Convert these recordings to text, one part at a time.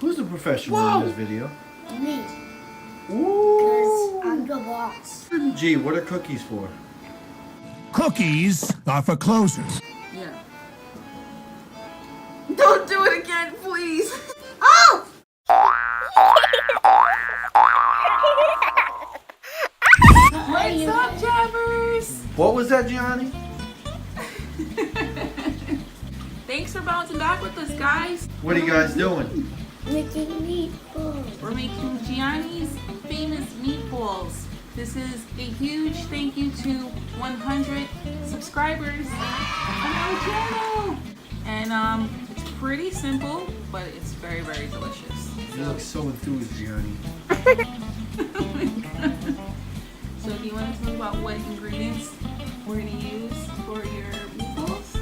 Who's the professional in this video? Me. Ooh. Because I'm the boss. Gee, what are cookies for? Cookies are for closers. Yeah. Don't do it again, please. Oh! What's up, Jabbers? What was that, Jionni? Thanks for bouncing back with us, guys. What are you guys doing? Making meatballs. We're making Gianni's famous meatballs. This is a huge thank you to 100 subscribers on our channel. And it's pretty simple, but it's very, very delicious. You look so enthused, Jionni. So do you want to talk about what ingredients we're going to use for your meatballs?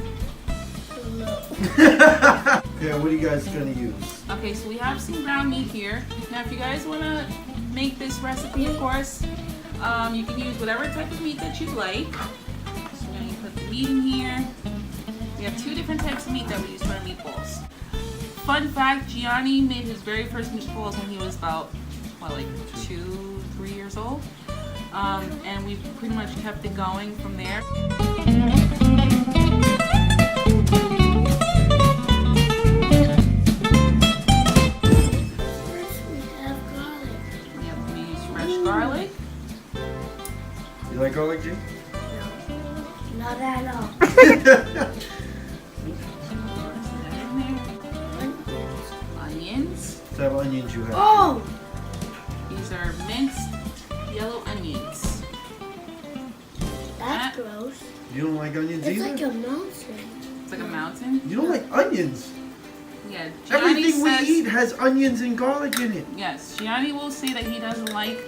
Yeah, what are you guys gonna use? Okay, so we have some ground meat here. Now if you guys want to make this recipe, of course, you can use whatever type of meat that you like. So we're going to put the meat in here. We have two different types of meat that we use for our meatballs. Fun fact, Jionni made his very first meatballs when he was about, what, like 2-3 years old? And we've pretty much kept it going from there. Garlic. You like garlic, G? No, not at all. Onions. What type of onions you have? Oh! These are minced yellow onions. That's gross. You don't like onions It's either? like a mountain. It's like a mountain. You don't like onions? Yeah. Gianni Everything we says, eat has onions and garlic in it. Yes. Gianni will say that he doesn't like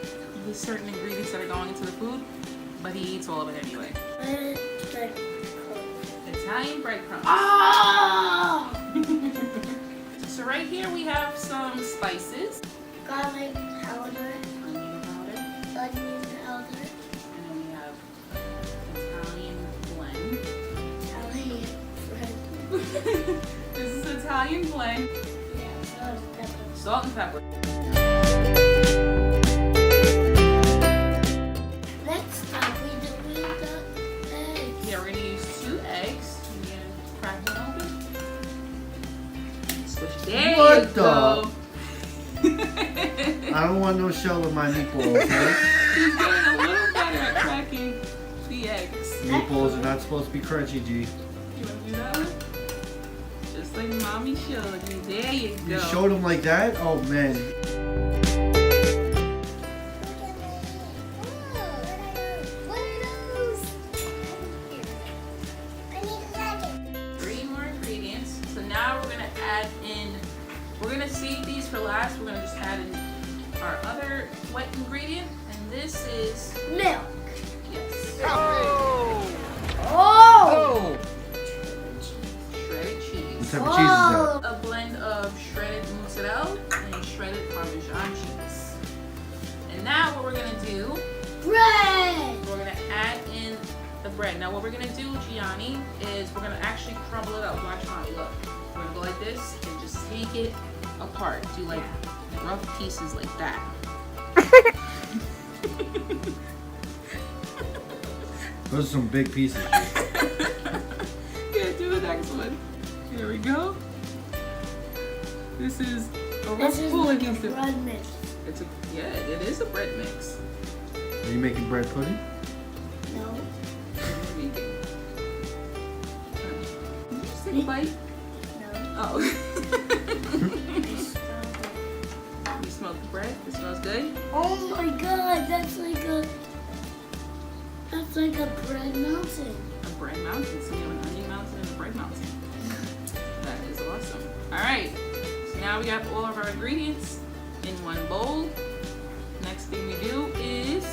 the certain ingredients that are going into the food, but he eats all of it anyway. Italian breadcrumbs. Oh! So right here we have some spices. Garlic powder, Onion powder. onion powder, And then we have Italian blend. Italian bread. This is Italian blend. Yeah, Salt and pepper. Next time we do the eggs. Yeah, we're gonna use 2 eggs. You're gonna crack them open. Squish it. There What you the? go. I don't want no shell in my meatballs, right? He's getting a little better at cracking the eggs. Meatballs are not supposed to be crunchy, G. You wanna do that one? Just like mommy showed you. There you go. You showed them like that? Oh, man. 3 more ingredients. So now we're gonna add in. We're gonna save these for last. We're gonna just add in our other wet ingredient, and this is Milk. yes, Oh! shredded cheese. What type of cheese is that? A blend of shredded mozzarella and shredded Parmesan cheese. And now what we're gonna do, Bread. we're gonna add in the bread. Now what we're gonna do, Gianni, is we're gonna actually crumble it up. Watch mommy, look. We're gonna go like this and just take it apart. Do like rough pieces like that. Those are some big pieces. Yeah, do the next one. Here we go. This is a rough This is pull like a against it. bread mix. It's a it is a bread mix. Are you making bread pudding? No. Did you just take a bite? No. Oh. I smell it. You smell the bread? It smells good? Oh my god, that's like a bread mountain. A bread mountain. So you have an onion mountain and a bread mountain. That is awesome. Alright. So now we got all of our ingredients in one bowl. Next thing we do is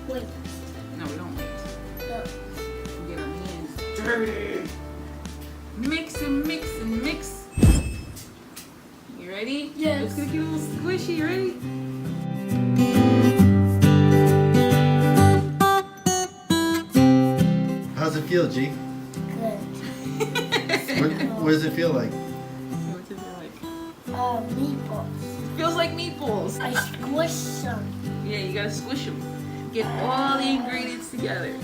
Wait. no, we don't wait. No. We get our hands dirty. Mix and mix and mix. You ready? Yes. It's gonna get a little squishy. You ready? How's it feel, G? Good. What does it feel like? What's it feel like? Me meatballs. Feels like meatballs. I squished them. Yeah, you gotta squish them. Get all the ingredients together.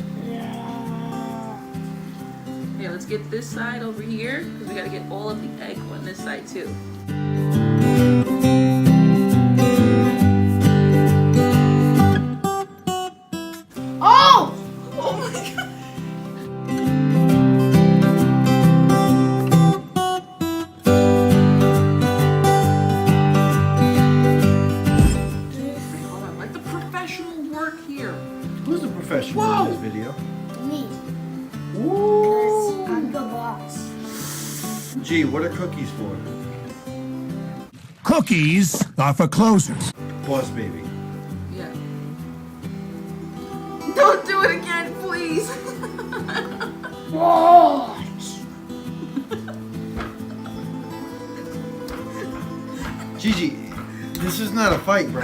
Okay, let's get this side over here because we gotta get all of the egg on this side too. Oh! Oh my god! Hold on, let the professional work here. Who's the professional Whoa. in this video? Me. Ooh. I'm the boss. Gee, what are cookies for? Cookies are for closers. Boss baby. Yeah. Don't do it again, please. Boss. Gigi, this is not a fight, bro.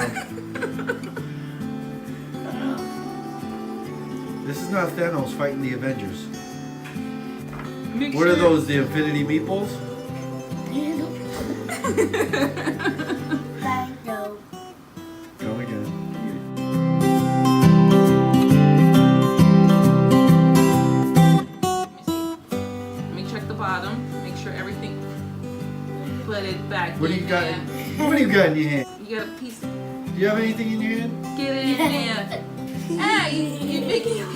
This is not Thanos fighting the Avengers. Make What are sure- those, the Infinity Meatballs? Thank you. Go again. Let me check the bottom. Make sure everything. Put it back. What do in you got? there. What do you got in your hand? You got a piece. Do you have anything in your hand? Get it in there. Ah, you're making it.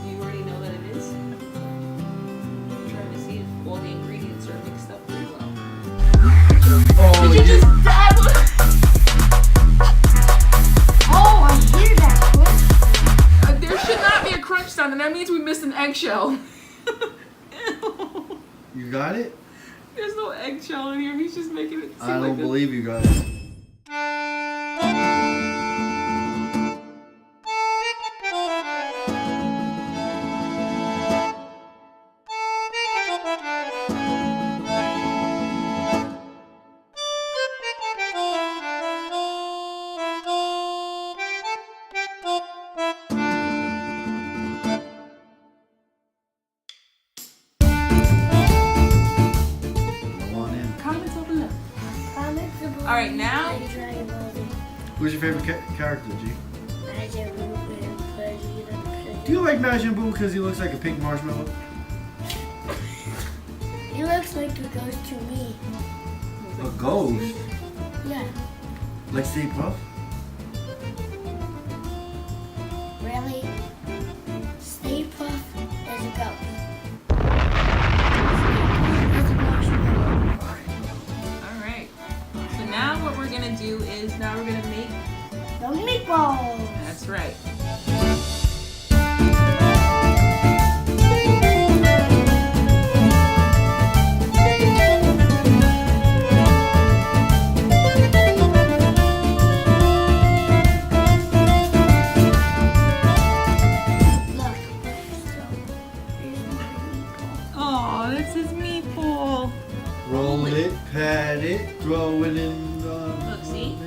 You already know that it is. I'm trying to see if all the ingredients are mixed up pretty well. Oh, Did you just dab it? Oh, I hear that crunch. There should not be a crunch sound, and that means we missed an eggshell. Ew. you got it? There's no eggshell in here. He's just making it seem I like don't a- believe you got it. Go on in. Comments over there. Comments below. All right, now- And Dragon Ball Z. Who's your favorite character, G? Magic Root and Vegeta. Do you like Majin Buu because he looks like a pink marshmallow? He looks like a ghost to me. A ghost? Yeah. Like Stay Puft? Really? Stay Puft is a ghost. It's a marshmallow. All right. So now what we're gonna do is now we're gonna make. The meatballs. That's right. Look. So, here's my meatball. Oh, that's his meatball. Roll it, pat it, throw it in the... Look, see?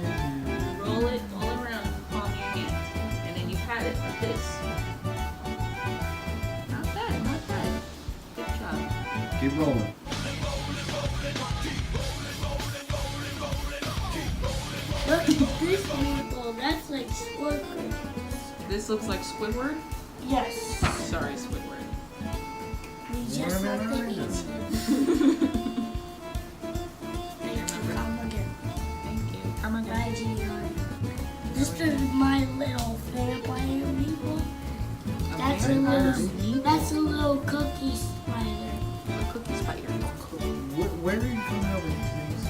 Roll it all around the palm of your hand, and then you pat it like this. Not bad, not bad. Good job. Keep rolling. Look, this meatball, that's like Squidward. This looks like Squidward. Yes. Sorry, Squidward. We just have to eat it. Thank you, come again. Thank you. Come on, Bye, guys. Jionni. This is my little vampire meatball. That's a Vampire little cookie spider. A cookie spider. Where are you coming up with these things?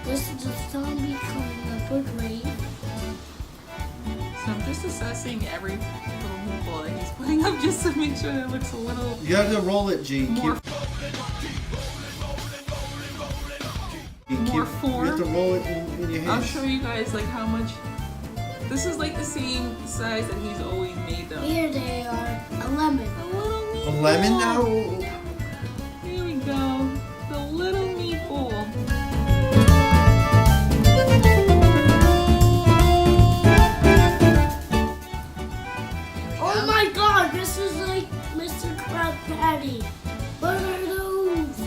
This is a zombie coming up a grave. So I'm just assessing every little meatball that he's putting up just to make sure that it looks a little You have to roll it, G. more. more form. You have to roll it in your I'll hands. show you guys like how much. This is like the same size that he's always made them. Here they are, a lemon. A little A meatball. lemon now? Here we go. The little meatball. Oh my god, this is like Mr. Krabs Patty. What are those?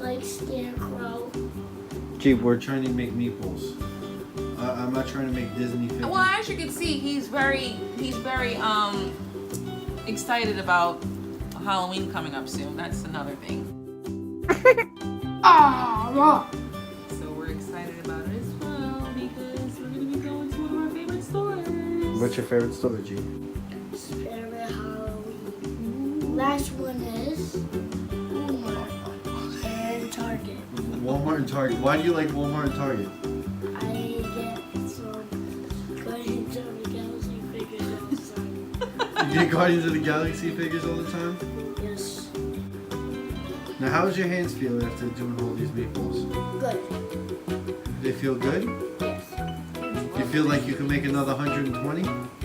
like Scarecrow. Gee, we're trying to make meatballs. I'm not trying to make Disney figures. Well, as you can see, he's very excited about Halloween coming up soon. That's another thing. Aww. So we're excited about it as well because we're gonna be going to one of our favorite stores. What's your favorite store, G? Favorite Halloween. Last one is Walmart and Target. Walmart and Target. Why do you like Walmart and Target? I get some Guardians of the Galaxy figures all the time. You get Guardians of the Galaxy figures all the time? Yes. Now, how does your hands feel after doing all these meatballs? Good. They feel good? Yes. You feel like you can make another 120?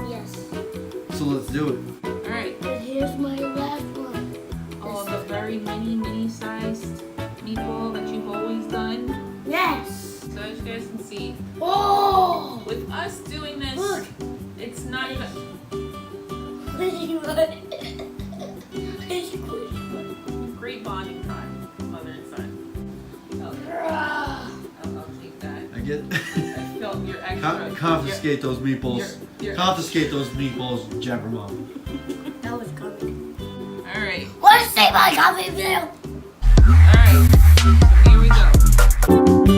Yes. Mm-hmm. So let's do it. All right. And here's my last one. Oh, the very mini sized meatball that you've always done. Yes. So as you guys can see, Oh! with us doing this, Look. it's not even great bonding time, mother and son. I'll take that. I get. I felt your extra. Confiscate those meatballs. your- Confiscate those meatballs, Jabbermom. That was coming. All right. Wanna say my coffee bill? All right. So here we go.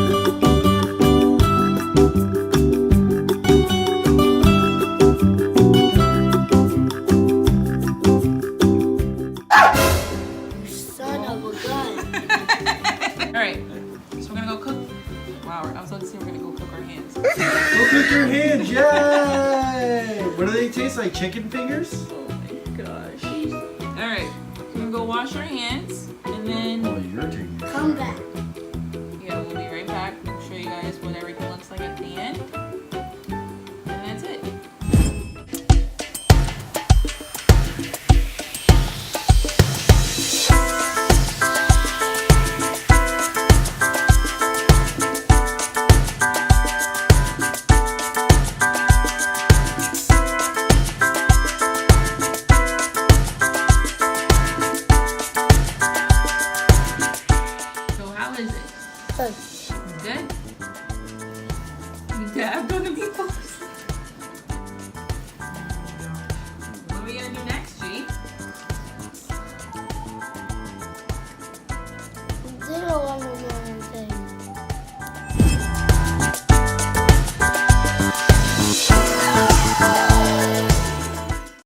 Son of a gun. All right. So we're gonna go cook. Wow, I was about to say we're gonna go cook our hands. Go cook your hands, yay! What do they taste like? Chicken fingers? Oh my gosh. All right. We're gonna go wash our hands and then. Oh, you're taking it. Come back.